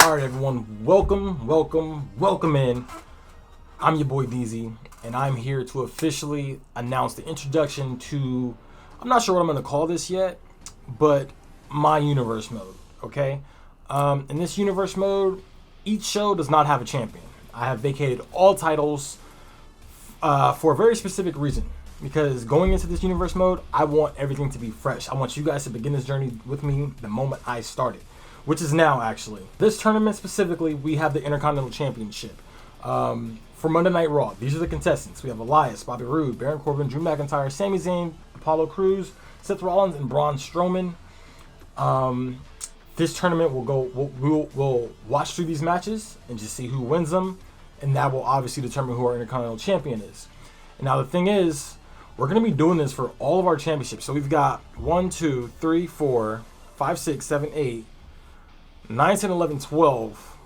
Alright everyone, welcome in. I'm your boy DZ, and I'm here to officially announce the introduction to, I'm not sure what I'm going to call this yet, but my universe mode, okay? In this universe mode, each show does not have a champion. I have vacated all titles for a very specific reason, because going into this universe mode, I want everything to be fresh. I want you guys to begin this journey with me the moment I started, which is now actually. This tournament specifically, we have the Intercontinental Championship. For Monday Night Raw, these are the contestants. We have Elias, Bobby Roode, Baron Corbin, Drew McIntyre, Sami Zayn, Apollo Crews, Seth Rollins, and Braun Strowman. This tournament we'll watch through these matches and just see who wins them, and that will obviously determine who our Intercontinental Champion is. And now the thing is, we're going to be doing this for all of our championships. So we've got 1, 2, 3, 4, 5, 6, 7, 8, 9, 10, 11, 12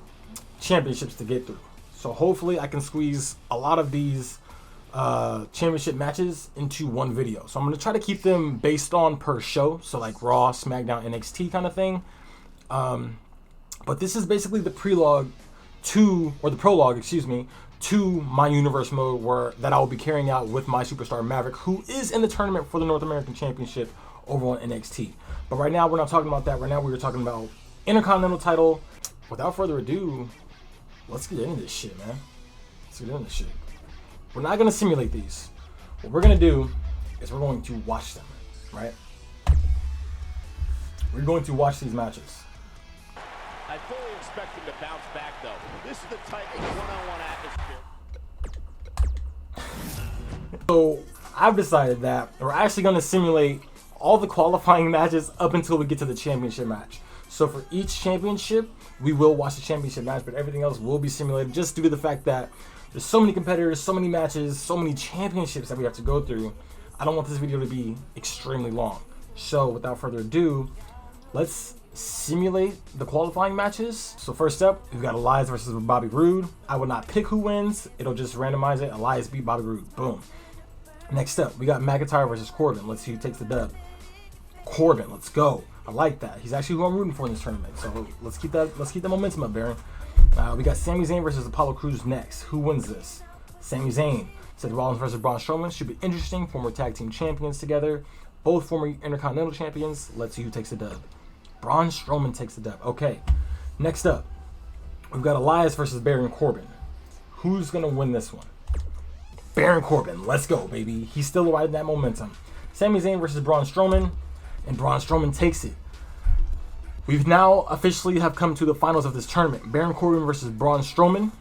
championships to get through. So hopefully I can squeeze a lot of these championship matches into one video. So I'm going to try to keep them based on per show. So like Raw, SmackDown, NXT kind of thing. But this is basically the prologue to my universe mode that I will be carrying out with my superstar Maverick, who is in the tournament for the North American Championship over on NXT. But right now we're not talking about that. Right now we were talking about Intercontinental title. Without further ado, let's get into this shit, man. Let's get into this shit. We're not gonna simulate these. What we're gonna do is we're going to watch them, right? We're going to watch these matches. I fully expect him to bounce back, though. This is the type of one-on-one atmosphere. So I've decided that we're actually going to simulate all the qualifying matches up until we get to the championship match. So for each championship, we will watch the championship match, but everything else will be simulated just due to the fact that there's so many competitors, so many matches, so many championships that we have to go through. I don't want this video to be extremely long. So without further ado, let's simulate the qualifying matches. So first up, we've got Elias versus Bobby Roode. I will not pick who wins. It'll just randomize it. Elias beat Bobby Roode. Boom. Next up, we got McIntyre versus Corbin. Let's see who takes the dub. Corbin, let's go. I like that. He's actually who I'm rooting for in this tournament. So let's keep the momentum up, Baron. We got Sami Zayn versus Apollo Crews next. Who wins this? Sami Zayn. Seth Rollins versus Braun Strowman. Should be interesting. Former tag team champions together. Both former Intercontinental champions. Let's see who takes the dub. Braun Strowman takes the dub. Okay. Next up, we've got Elias versus Baron Corbin. Who's going to win this one? Baron Corbin. Let's go, baby. He's still riding that momentum. Sami Zayn versus Braun Strowman. And Braun Strowman takes it. We've now officially have come to the finals of this tournament. Baron Corbin versus Braun Strowman.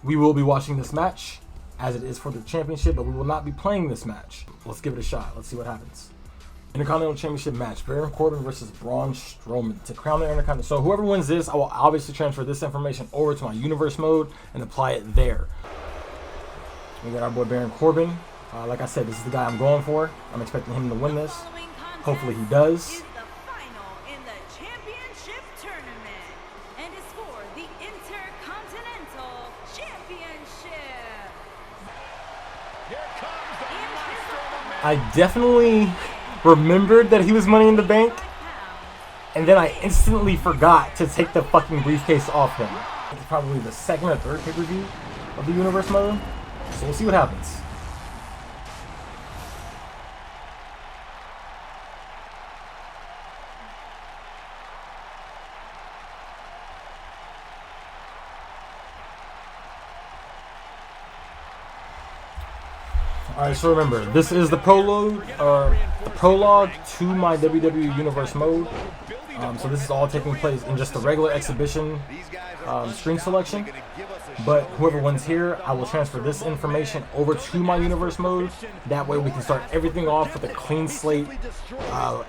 We will be watching this match as it is for the championship, but we will not be playing this match. Let's give it a shot. Let's see what happens. Intercontinental Championship match. Baron Corbin versus Braun Strowman to crown the Intercontinental. So whoever wins this, I will obviously transfer this information over to my universe mode and apply it there. We got our boy Baron Corbin. Like I said, this is the guy I'm going for. I'm expecting him to win this. Hopefully he does. Is the final in the championship tournament and is for the Intercontinental Championship. Here comes the monster of a man. I definitely remembered that he was Money in the Bank, and then I instantly forgot to take the fucking briefcase off him. It's probably the second or third pay-per-view of the universe mode, so we'll see what happens. Alright, so remember, this is the prologue to my WWE Universe mode. So this is all taking place in just the regular exhibition screen selection. But whoever wins here, I will transfer this information over to my Universe mode. That way we can start everything off with a clean slate.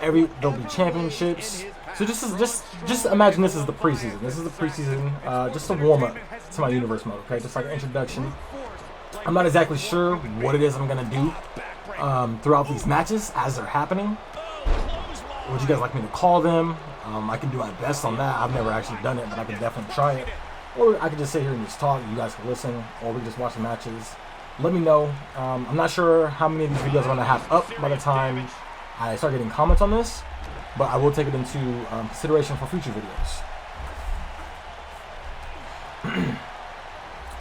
There'll be championships. So just imagine this is the preseason. This is the preseason, just a warm up to my Universe mode. Okay, just like an introduction. I'm not exactly sure what it is I'm going to do throughout these matches as they're happening. Would you guys like me to call them? I can do my best on that. I've never actually done it, but I can definitely try it. Or I can just sit here and just talk. You guys can listen, or we can just watch the matches. Let me know. I'm not sure how many of these videos I'm going to have up by the time I start getting comments on this, but I will take it into consideration for future videos.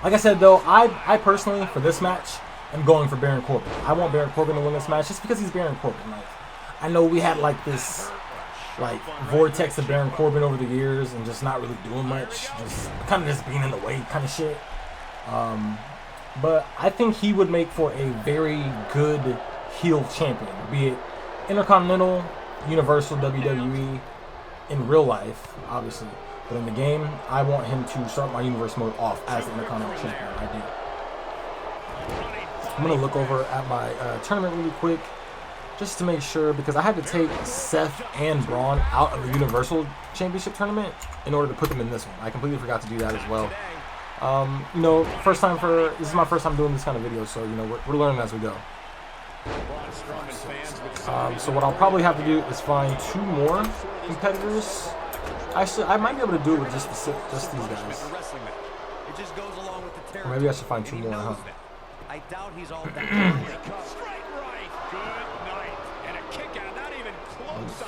Like I said, though, I personally, for this match, am going for Baron Corbin. I want Baron Corbin to win this match just because he's Baron Corbin. Like, I know we had like this like vortex of Baron Corbin over the years and just not really doing much, just kind of just being in the way kind of shit. But I think he would make for a very good heel champion, be it Intercontinental, Universal, WWE, in real life, obviously. But in the game, I want him to start my Universe mode off as the Intercontinental champion. I do. I'm going to look over at my tournament really quick just to make sure, because I had to take Seth and Braun out of the Universal Championship tournament in order to put them in this one. I completely forgot to do that as well. You know, this is my first time doing this kind of video, so, you know, we're learning as we go. So what I'll probably have to do is find 2 more competitors. Actually, I might be able to do it with just these guys. Or maybe I should find 2 more, huh? I doubt he's all that.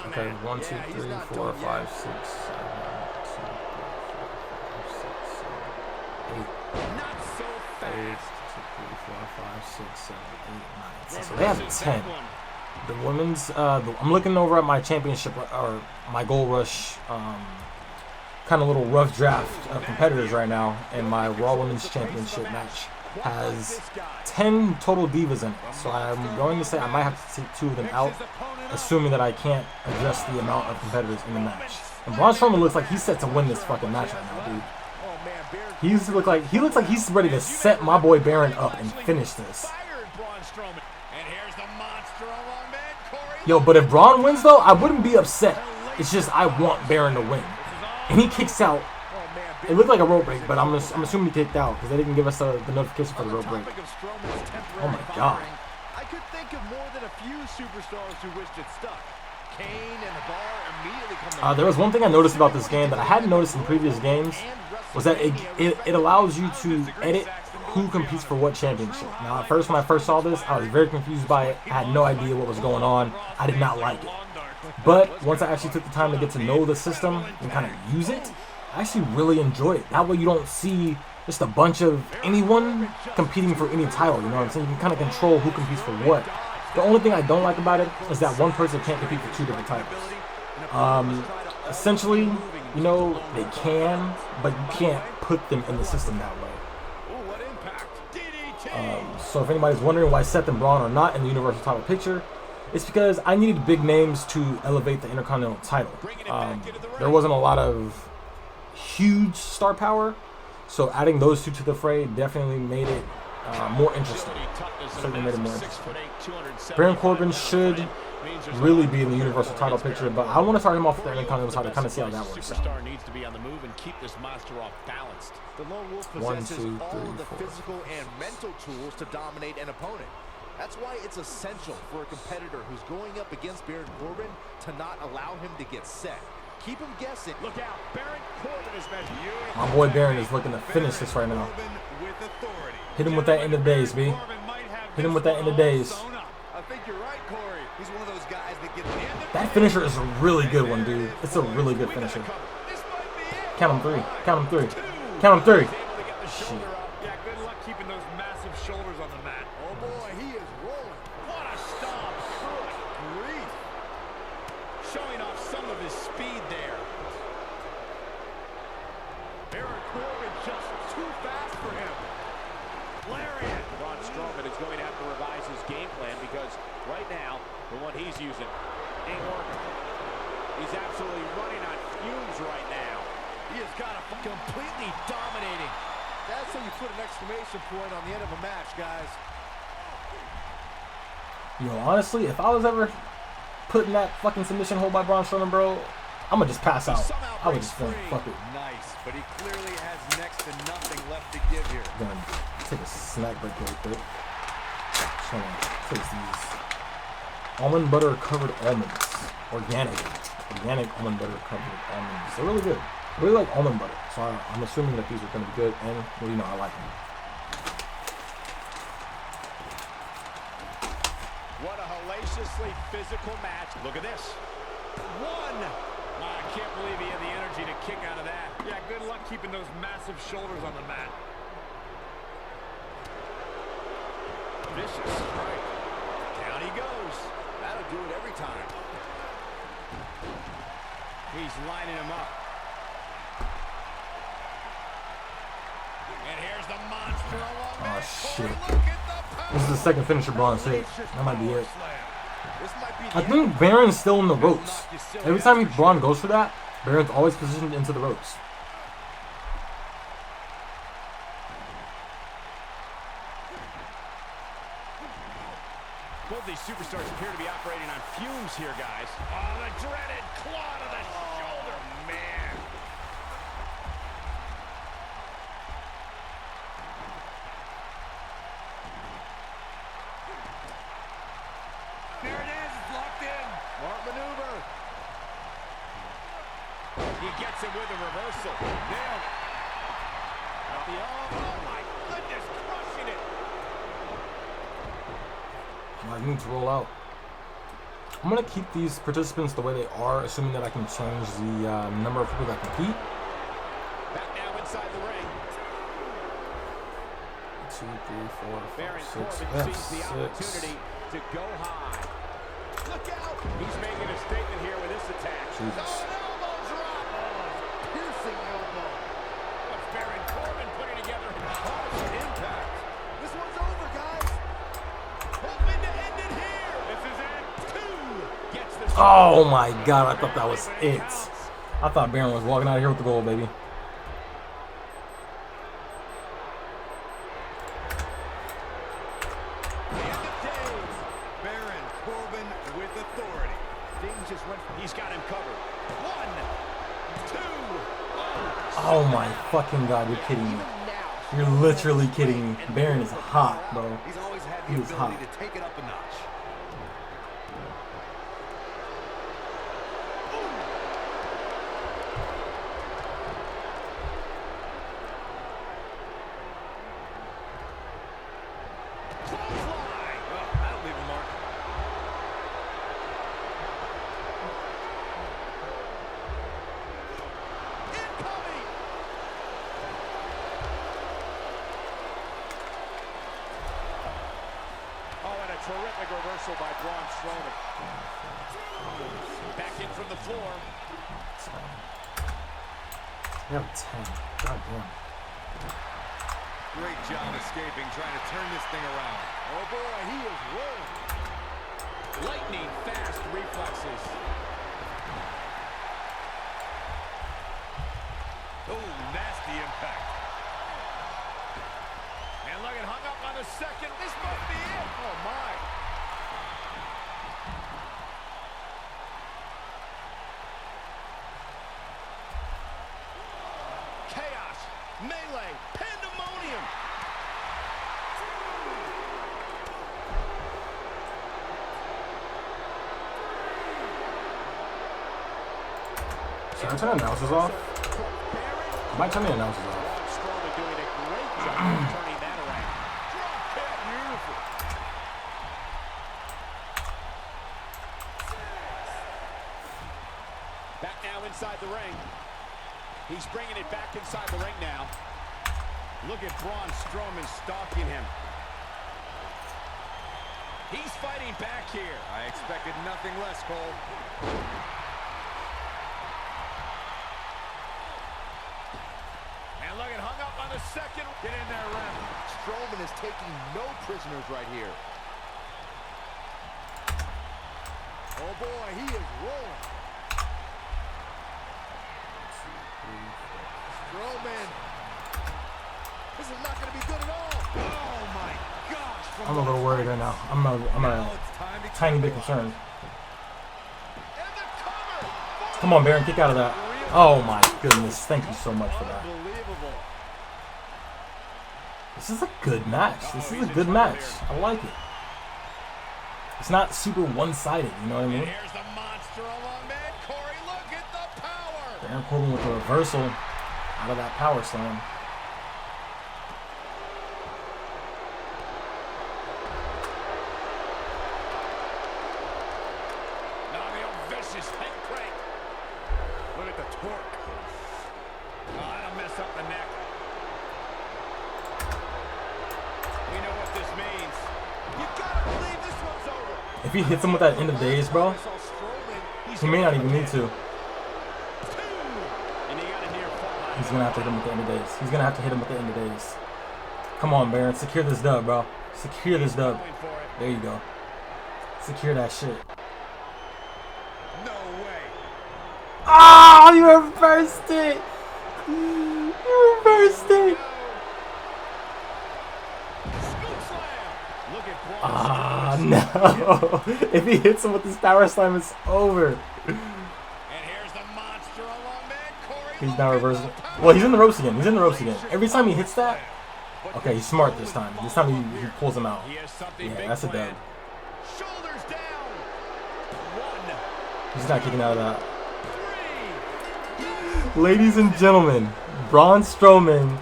Okay, 1, 2, 3, 4, 5, 6, 7, 8, 5, 6, 7, 8, 9. So they have 10. The women's, I'm looking over at my championship or my Gold Rush, kind of little rough draft of competitors right now, and my Raw Women's Championship match has 10 total divas in it. So I'm going to say I might have to take 2 of them out, assuming that I can't adjust the amount of competitors in the match. And Braun Strowman looks like he's set to win this fucking match right now, dude. He looks like he's ready to set my boy Baron up and finish this. Yo, but if Braun wins though, I wouldn't be upset. It's just I want Baron to win. And he kicks out. It looked like a rope break, but I'm assuming he kicked out because they didn't give us the notification for the rope break. Oh my god. I could think of more than a few superstars who wished it stuck. Kane and the bar immediately come there was one thing I noticed about this game that I hadn't noticed in previous games, was that it allows you to edit who competes for what championship. Now, at first, when I first saw this, I was very confused by it. I had no idea what was going on. I did not like it. But once I actually took the time to get to know the system and kind of use it, I actually really enjoy it. That way you don't see just a bunch of anyone competing for any title, you know what I'm saying? You can kind of control who competes for what. The only thing I don't like about it is that one person can't compete for 2 different titles. Essentially, you know, they can, but you can't put them in the system that way. So if anybody's wondering why Seth and Braun are not in the Universal title picture, it's because I needed big names to elevate the Intercontinental title. There wasn't a lot of huge star power, so adding those 2 to the fray definitely made it more interesting. Certainly made it more interesting. Baron Corbin should really be in the Universal title picture, but I want to start him off with the Intercontinental title to kind of see how that works out. Needs to be on the move and keep this monster off balanced. The Lone Wolf 1, possesses 2, 3, all of the 4. physical and mental tools to dominate an opponent. That's why it's essential for a competitor who's going up against Baron Corbin to not allow him to get set. Keep him guessing. Look out, Baron Corbin is measured. My boy Baron is looking to finish this right now. Hit him with that end of days, B. Hit him with that end of days. I think you're right, Corey. He's one of those guys that get the end of That finisher is a really good one, dude. It's a really good finisher. Count him 3. Count him 3. Count him 3. Shit. Yeah, good luck keeping those massive shoulders on the mat. Oh boy, he is rolling. What a stomp. Good grief. Showing off some of his speed there. Baron Corbin just too fast for him. Lariat. Braun Strowman is going to have to revise his game plan because right now, the one he's using ain't working. He's absolutely running on fumes right now. He has got a completely dominating. That's how you put an exclamation point on the end of a match, guys. Yo, honestly, if I was ever put in that fucking submission hold by Braun Strowman, bro, I'm gonna just pass out. I would just think, fuck it. Nice, but he clearly has next to nothing left to give here. I'm gonna take a snack break real quick. Trying to taste these almond butter covered almonds. Organic almond butter covered almonds. They're really good. I really like almond butter, so I'm assuming that these are going to be good, and, well, you know, I like them. What a hellaciously physical match. Look at this. 1. I can't believe he had the energy to kick out of that. Yeah, good luck keeping those massive shoulders on the mat. vicious strike. Down he goes. That'll do it every time. He's lining him up. And here's the monster along Oh, there. shit. Look at the power. This is the second finisher Braun's hit. That might be it. This might be I the think Baron's still in the ropes. Every time Braun goes for that, Baron's always positioned into the ropes. Both these superstars appear to be operating on fumes here, guys. Oh, the dreaded claw to the shoulder, man. There it is, it's locked in. Smart maneuver. He gets it with a reversal. Nailed it. Oh my goodness, crushing it. I need to roll out. I'm going to keep these participants the way they are, assuming that I can change the number of people that compete. Back now inside the ring. 2, 3, 4, 5, 6. Baron Corbin sees the opportunity to go high. Look out! He's making a statement here with this attack. Jesus. Oh, an elbow drop! Oh, piercing elbow. What's Baron Corbin putting together? Harsh impact. This one's over, guys. Hoping to end it here. This is it. 2 gets the Oh my god, I thought that was it. I thought Baron was walking out of here with the gold, baby. Baron Corbin with authority. Things just went. He's got him covered. 1, 2. Oh my fucking god, you're kidding me. You're literally kidding me. Baron is hot, bro. He's always had He the was ability hot. to take it up a notch. Clothesline. Oh, that'll leave a mark. Incoming. Oh, and a terrific reversal by Braun Strowman. Back in from the floor. You have 10. God damn. Great job escaping, trying to turn this thing around. Oh boy, he is rolling. Lightning fast reflexes. Oh, nasty impact. And look, it hung up on the second. This must be it. Oh my. Chaos, melee, pandemonium. Should I turn the announcers off? I might turn the announcers off. Braun Strowman doing a great job of turning that around. Drop kick, beautiful. Back now inside the ring. He's bringing it back inside the ring now. Look at Braun Strowman stalking him. He's fighting back here. I expected nothing less, Cole. And look, it hung up on the second. Get in there, Ref. Strowman is taking no prisoners right here. Oh boy, he is rolling. Strowman. This is not going to be good at all. Oh my gosh. I'm a little worried right now. I'm a tiny bit concerned. And the cover. Come on, Baron, kick out of that. Oh my goodness. Thank you so much for that. Unbelievable. This is a good match. This is a good match. I like it. It's not super one-sided, you know what I mean? Here's the monster along man. Corey, look at the power. Baron Corbin with a reversal out of that power slam. Now the old vicious head crank. Look at the torque. Oh, that'll mess up the neck. We know what this means. gotta believe this one's over. If he hits him with that end of days, bro, he may not even need to. He's gonna have to hit him with the end of days. He's gonna have to hit him with the end of days. Come on, Baron. Secure this dub, bro. Secure this dub. There you go. Secure that shit. No way. Oh, you reversed it. You reversed it. Ah, no. If he hits him with this power slam, it's over. And here's the monster along there, Corey. He's now reversing. Well, he's in the ropes again. He's in the ropes again. Every time he hits that, okay, he's smart this time. This time he pulls him out. Yeah, that's a dub. Shoulders down. 1, He's not kicking out of that. Ladies and gentlemen, Braun Strowman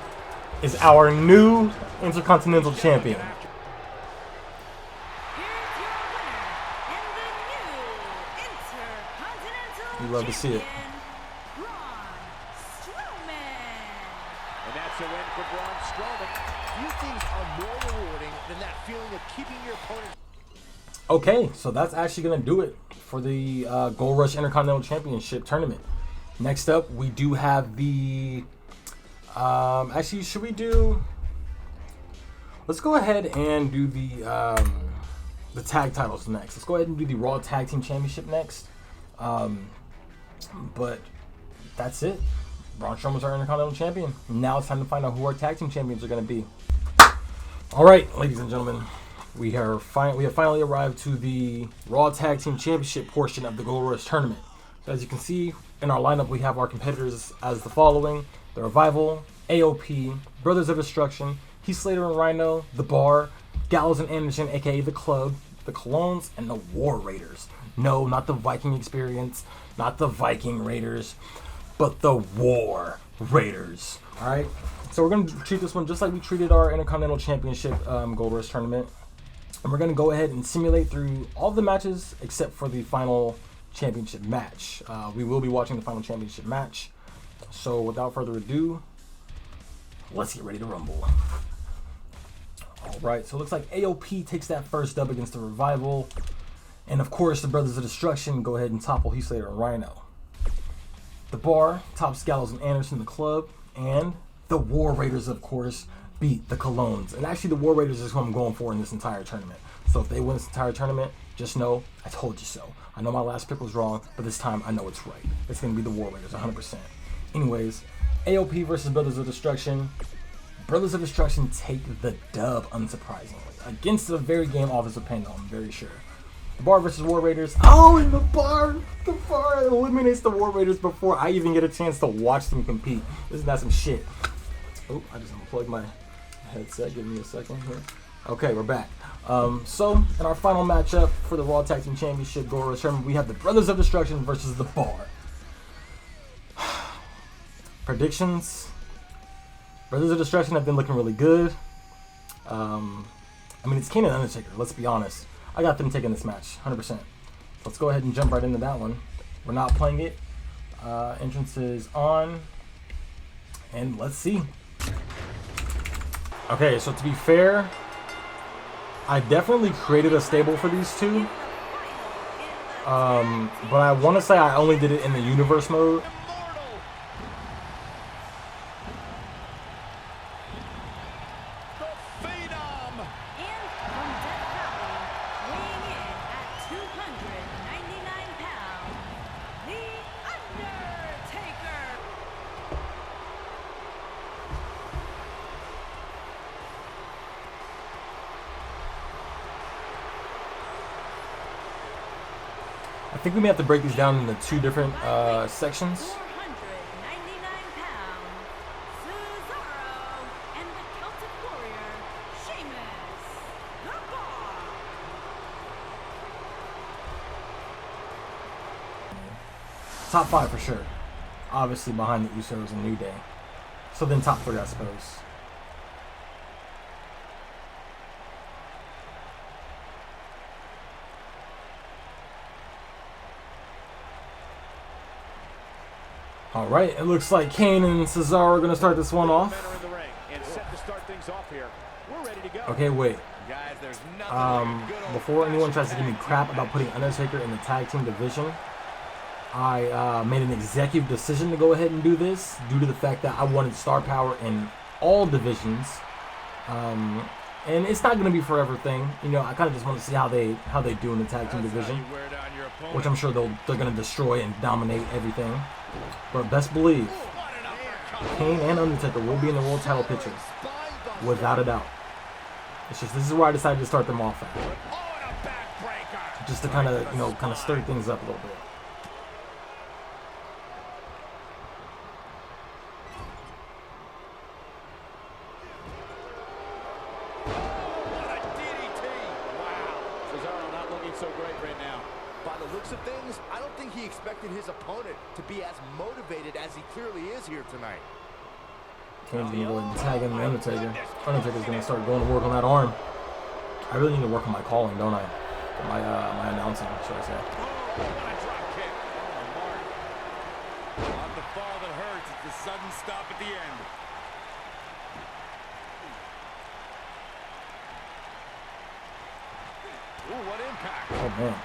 is our new Intercontinental Champion. You love to see it. And that's a win for Braun Strowman. Few things are more rewarding than that feeling of keeping your opponent. Okay, so that's actually going to do it for the Gold Rush Intercontinental Championship tournament. Next up, we do have the... actually, should we do... Let's go ahead and do the tag titles next. Let's go ahead and do the Raw Tag Team Championship next. But that's it. Braun Strowman's our Intercontinental Champion. Now it's time to find out who our Tag Team Champions are going to be. All right, ladies and gentlemen. We have finally arrived to the Raw Tag Team Championship portion of the Gold Rush tournament. So as you can see in our lineup, we have our competitors as the following: The Revival, AOP, Brothers of Destruction, Heath Slater and Rhino, The Bar, Gallows and Anderson, aka The Club, The Colognes, and the War Raiders. No, not the Viking Experience, not the Viking Raiders, but the War Raiders. All right. So we're going to treat this one just like we treated our Intercontinental Championship Gold Rush tournament. And we're going to go ahead and simulate through all the matches except for the final championship match. We will be watching the final championship match. So without further ado, let's get ready to rumble. All right, so it looks like AOP takes that first dub against the Revival. And of course, the Brothers of Destruction go ahead and topple Heath Slater and Rhino. The Bar tops Gallows and Anderson, The Club, and the War Raiders, of course, beat the Colognes. And actually, the War Raiders is who I'm going for in this entire tournament. So if they win this entire tournament, just know I told you so. I know my last pick was wrong, but this time I know it's right. It's going to be the War Raiders, 100%. Anyways, AOP versus Brothers of Destruction. Brothers of Destruction take the dub, unsurprisingly, against the very game Office of Pain, I'm very sure. The Bar versus War Raiders. Oh, and the Bar eliminates the War Raiders before I even get a chance to watch them compete. Isn't that some shit? Oh, I just unplugged my headset. Give me a second here. Okay, we're back. So, in our final matchup for the Raw Tag Team Championship Gold Rush tournament, we have the Brothers of Destruction versus the Bar. Predictions. Brothers of Destruction have been looking really good. I mean, it's Kane and Undertaker, let's be honest. I got them taking this match, 100%. Let's go ahead and jump right into that one. We're not playing it. Entrance is on. And let's see. Okay, so to be fair, I definitely created a stable for these two. But I want to say I only did it in the universe mode. I think we may have to break these down into two different sections. 499 pounds, Cesaro and the Celtic Warrior, Sheamus, the Bar. Top 5 for sure. Obviously behind the Usos and New Day. So then top 3, I suppose. All right, it looks like Kane and Cesaro are going to start this one off. Okay, wait. Guys, there's nothing like a good Before anyone tries to give me old-fashioned crap tag about team putting Undertaker in the tag team division, I made an executive decision to go ahead and do this due to the fact that I wanted star power in all divisions. And it's not going to be forever thing. You know, I kind of just want to see how they do in the tag team division, which I'm sure they're going to destroy and dominate everything. But best believe, Kane and Undertaker will be in the world title picture, without a doubt. It's just this is where I decided to start them off at, just to kind of stir things up a little bit. So great right now. By the looks of things, I don't think he expected his opponent to be as motivated as he clearly is here tonight. Kane's gonna go ahead and tag in the Undertaker. Undertaker's gonna start going to work on that arm. I really need to work on my calling, don't I? My announcing, should I say? What a drop kick. Oh, Mark. Not the fall that hurts, it's the sudden stop at the end. Ooh, what impact. Oh, man.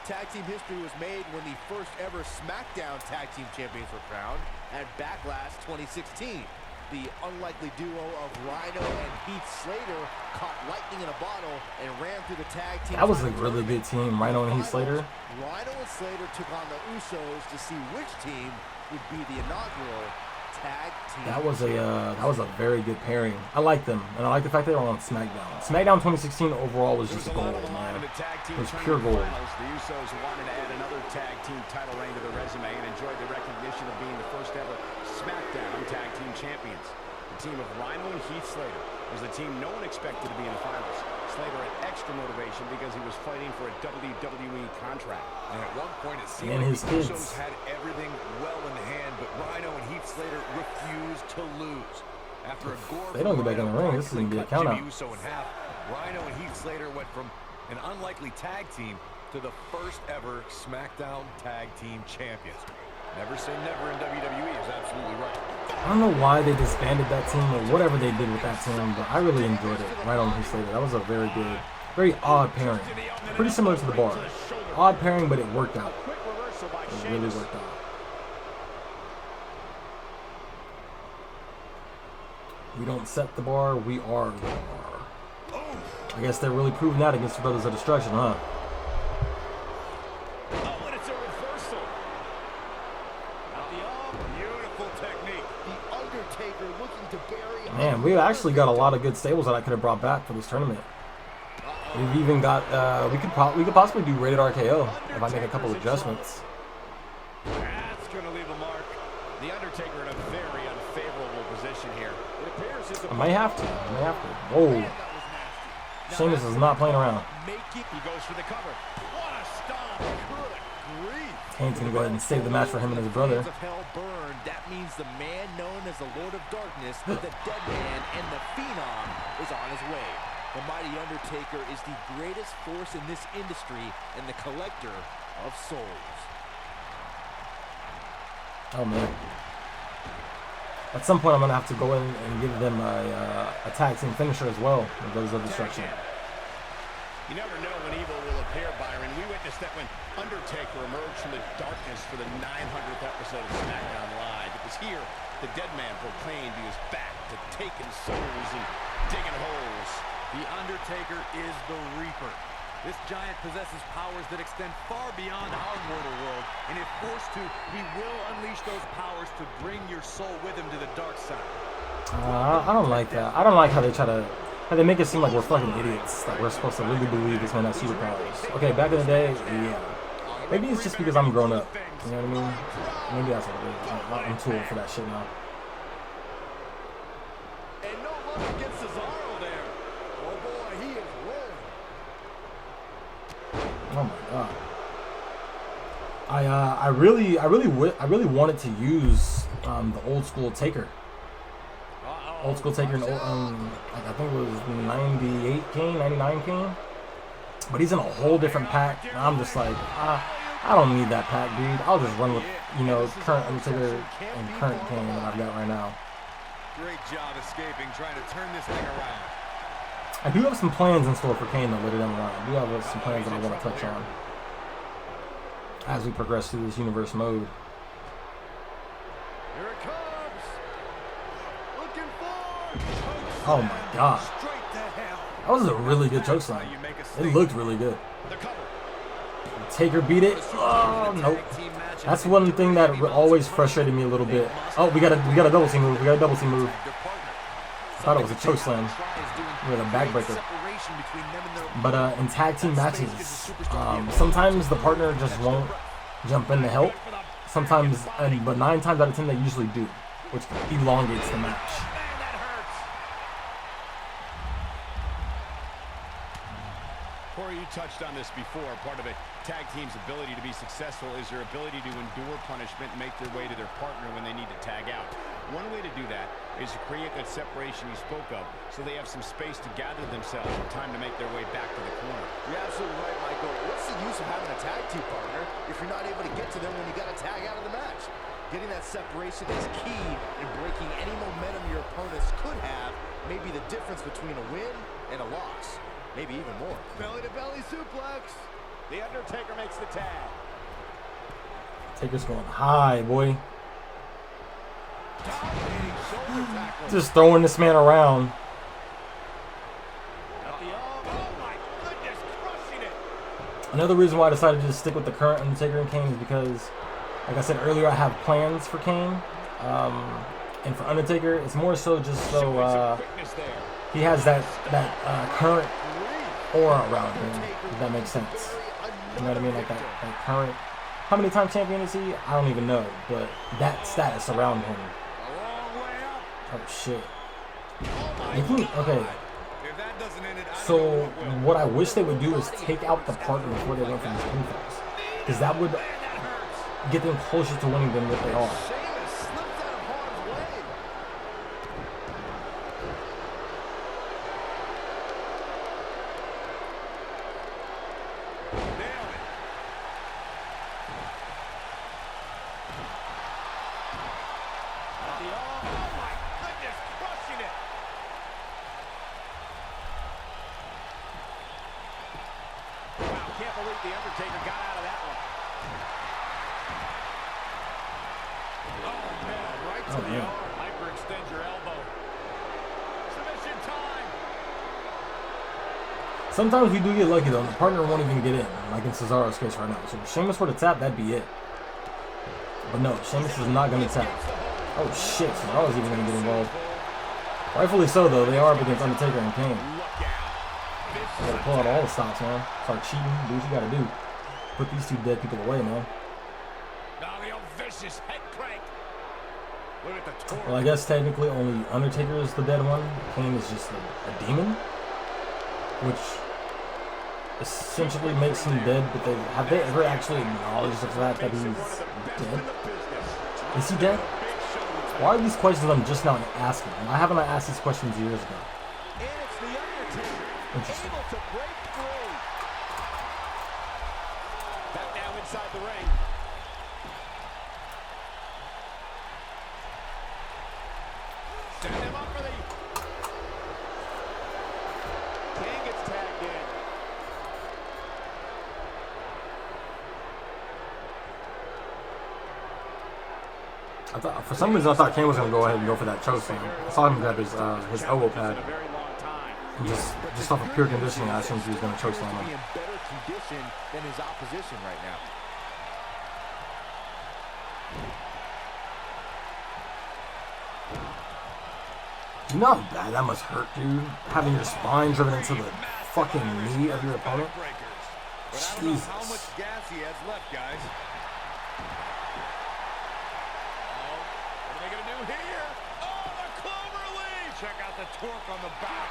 Tag team history was made when the first ever SmackDown Tag Team Champions were crowned at Backlash 2016. The unlikely duo of Rhino and Heath Slater caught lightning in a bottle and ran through the tag team. That was a really good team, Rhino and Heath Slater. Rhino and Slater took on the Usos to see which team would be the inaugural tag team. That was a very good pairing. I like them, and I like the fact they were on SmackDown. SmackDown 2016 overall was just gold, man. It was pure gold. The Usos wanted to add another tag team title reign to their resume and enjoyed the recognition of being the first ever SmackDown tag team champions. The team of Rhino and Heath Slater was the team no one expected to be in the finals. Slater had extra motivation because he was fighting for a WWE contract. And at one point it seemed And like his the kids. Usos had everything well in hand, but Rhino and Heath Slater refused to lose. After a gore They don't get back in the ring, this is gonna be a count out. Jimmy Uso in half, Rhino and Heath Slater went from an unlikely tag team to the first ever SmackDown Tag Team Champions. Never say never in WWE is absolutely right. I don't know why they disbanded that team or whatever they did with that team, but I really enjoyed it. Right on Heath Slater. That was a very good, very odd pairing. Pretty similar to the Bar. Odd pairing, but it worked out. It really worked out. We don't set the bar, we are the bar. I guess they're really proving that against the Brothers of Destruction, huh? Oh, and it's a reversal. Beautiful technique. The Undertaker looking to bury. Man, we actually got a lot of good stables that I could have brought back for this tournament. We've even got, we could possibly do rated RKO if I make a couple adjustments. That's going to leave a mark. The Undertaker in a very unfavorable position here. It appears his I might have to. Whoa. Sheamus is not playing around. He goes for the cover. What a stomp. Good grief. Kane's gonna go ahead and save the match for him and his brother. Of hell burned. That means the man known as the Lord of Darkness, the Dead Man, and the Phenom is on his way. The mighty Undertaker is the greatest force in this industry and the collector of souls. Oh man. At some point I'm gonna have to go in and give them a tag team finisher as well, the Brothers of Destruction. You never know when evil will appear, Byron. We witnessed that when Undertaker emerged from the darkness for the 900th episode of SmackDown Live. It was here the Dead Man proclaimed he was back to taking souls and digging holes. The Undertaker is the Reaper. This giant possesses powers that extend far beyond our mortal world, and if forced to, he will unleash those powers to bring your soul with him to the dark side. I don't like that. I don't like how they make it seem like we're fucking idiots, that we're supposed to really believe this man has superpowers. Okay, back in the day, yeah. Maybe it's just because I'm grown up. You know what I mean? Maybe that's what it is. I'm too old for that shit now. And no love against Cesaro there. Oh boy, he is rolling. Oh my god. I really wanted to use the old school Taker. Old school Taker in like I think it was 98 Kane, 99 Kane. But he's in a whole different pack. And I'm just like, I don't need that pack, dude. I'll just run with, you know, current Undertaker and current Kane that I've got right now. Great job escaping, trying to turn this thing around. I do have some plans in store for Kane though later down the line. I do have some plans that I want to touch on as we progress through this universe mode. Here it comes. Looking for. Oh my god. Straight to hell. That was a really good chokeslam. It looked really good. The cover. Taker beat it. Oh nope. That's one thing that always frustrated me a little bit. Oh, we got a double team move. We got a double team move. I thought it was a chokeslam with a backbreaker. But in tag team matches, sometimes the partner just won't jump in to help. Sometimes, but 9 times out of 10 they usually do, which elongates the match. Corey, you touched on this before. Part of a tag team's ability to be successful is their ability to endure punishment and make their way to their partner when they need to tag out. One way to do that is to create that separation you spoke of, so they have some space to gather themselves and time to make their way back to the corner. You're absolutely right, Michael. What's the use of having a tag team partner if you're not able to get to them when you got to tag out of the match? Getting that separation is key in breaking any momentum your opponents could have, maybe the difference between a win and a loss. Maybe even more. Belly-to-belly suplex. The Undertaker makes the tag. Taker's going high, boy. Dominating shoulder tackle. Just throwing this man around. At the oh my goodness, crushing it. Another reason why I decided to just stick with the current Undertaker and Kane is because, like I said earlier, I have plans for Kane. And for Undertaker, it's more so just so he has that current aura around him, if that makes sense. You know what I mean? Like that current. How many time champion is he? I don't even know, but that status around him. Oh shit. Okay. So what I wish they would do is take out the partner before they went for these pinfalls, because that would get them closer to winning than what they are. Can't believe the Undertaker got out of that one. Oh, man, right to the arm. Hyperextend your elbow. Submission time. Sometimes we do get lucky though. The partner won't even get in, like in Cesaro's case right now. So if Sheamus were to tap, that'd be it. But no, Sheamus is not going to tap. Oh shit, Cesaro's even going to get involved. Rightfully so though. They are up against Undertaker and Kane. You gotta pull out all the stops, man. Start cheating, do what you gotta do. Put these two dead people away, man. Now the old vicious head crank. Look at the torque. Well, I guess technically only Undertaker is the dead one. Kane is just a demon, which essentially makes him dead. But have they ever actually acknowledged the fact that he's dead? Is he dead? Why are these questions I'm just now asking? Why haven't I asked these questions years ago? Interesting. Able to break through. Back now inside the ring. Set him up for the. Kane gets tagged in. I thought, for some reason, I thought Kane was gonna go ahead and go for that choke slam. I saw him grab his elbow pad. And just off of pure conditioning, I assumed he was going to choke slam him. In better condition than his opposition right now. You know how bad that must hurt, dude? Having your spine driven into the fucking knee of your opponent? Jesus. How much gas he has left, guys? What are they going to do here? Oh, the clover leaf! Check out the torque on the back.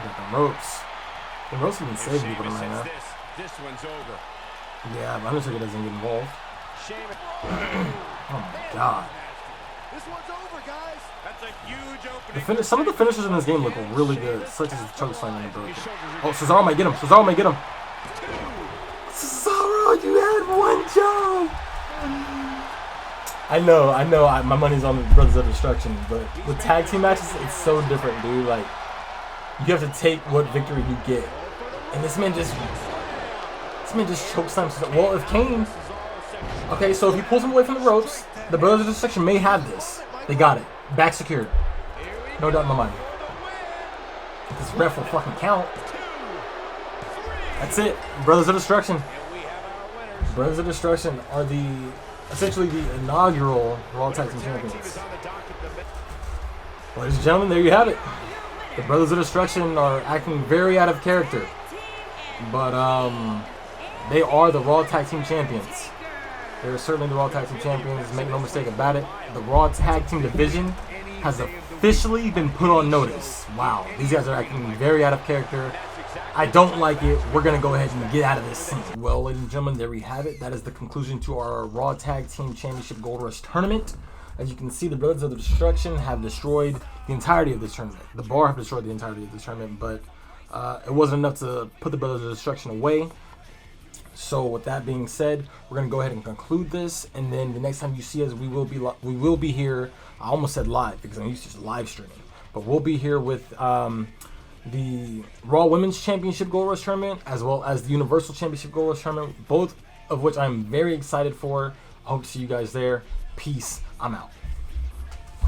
Got the ropes. The ropes even save people right now. This one's over. Yeah, but Undertaker doesn't get involved. Oh my god. This one's over, guys. That's a huge opening. Some of the finishers in this game look really good, such as the choke slam and the broken. Oh, Cesaro might get him. Cesaro might get him. Cesaro, Dog, you had one job. I know. My money's on the Brothers of Destruction, but with tag team matches, it's so different, dude. Like, you have to take what victory you get, and this man just chokeslams. Well, if Kane, okay, so if he pulls him away from the ropes, the Brothers of Destruction may have this. They got it, back secured, no doubt in my mind. This ref will fucking count. That's it, Brothers of Destruction. Brothers of Destruction are essentially the inaugural Raw Tag Team Champions. Ladies and gentlemen, there you have it. The Brothers of Destruction are acting very out of character, but they are the Raw Tag Team Champions. They're certainly the Raw Tag Team Champions, make no mistake about it. The Raw Tag Team division has officially been put on notice. Wow, these guys are acting very out of character. I don't like it. We're going to go ahead and get out of this scene. Well, ladies and gentlemen, there we have it. That is the conclusion to our Raw Tag Team Championship Gold Rush tournament. As you can see, the Brothers of the Destruction have destroyed the entirety of this tournament. The Bar have destroyed the entirety of this tournament, but it wasn't enough to put the Brothers of Destruction away. So with that being said, we're going to go ahead and conclude this, and then the next time you see us, we will be here. I almost said live because I'm used to just live streaming, but we'll be here with the Raw Women's Championship Gold Rush Tournament, as well as the Universal Championship Gold Rush Tournament, both of which I'm very excited for. I hope to see you guys there. Peace. I'm out.